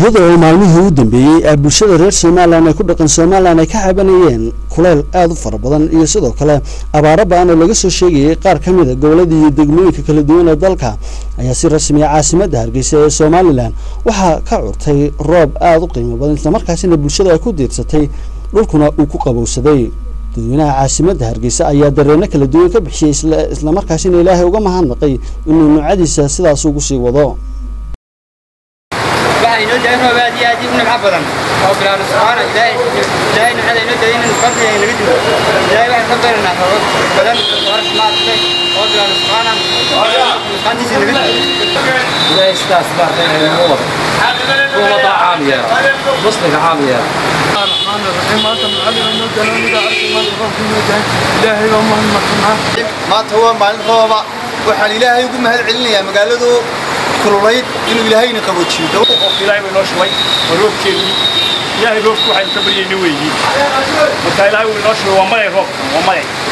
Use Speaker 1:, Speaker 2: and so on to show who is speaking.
Speaker 1: iyadoo maalmihii u dambeeyay ee bulshada reer Soomaaliland ay ku dhaqan Soomaaliland ay ka cabanayeen kuleel aad u fara badan iyo sidoo kale abaaro baan oo laga soo sheegay qaar ka mid ah gobollada iyo degmooyinka kala duwan ee dalka ayaa si rasmi ah caasimadda Hargeysa ee Soomaaliland waxa ka curtay roob aad u qiimo badan isla markaasina bulshada ay ku diirsatay dhulkuna uu ku qabowsaday dadweynaha caasimadda Hargeysa ayaa dareeno kala duwan ka bixiyay isla markaasina Ilaahay uga mahadnaqay inuu nuucadiisa sidaas ugu sii wado
Speaker 2: إنه دائما بادي أجيب نعبدا أو بلا نسخان دائما هذا إنه دائما نقدر نقدر دائما نقدر نحول بدل ورش ما تبي أو بلا نسخان نسخان تيجي نقدر
Speaker 3: لا يستثمر هو وضع عامية مصلحة عامية
Speaker 4: الرحمن الرحيم ما تمعلم إنه دلوني دعرف ما تخاف من وجهه إلهي وما المرحمة
Speaker 5: ما هو مع الخوابة وحال إلهي يقوم هالعلني يا مقالده كلوريد إنه إلهي نقبضشي
Speaker 6: إلهي ونشوي وروب كذي إلهي روب كوحي تبري نويجي متى إلهي ونشوي وماي روب وماي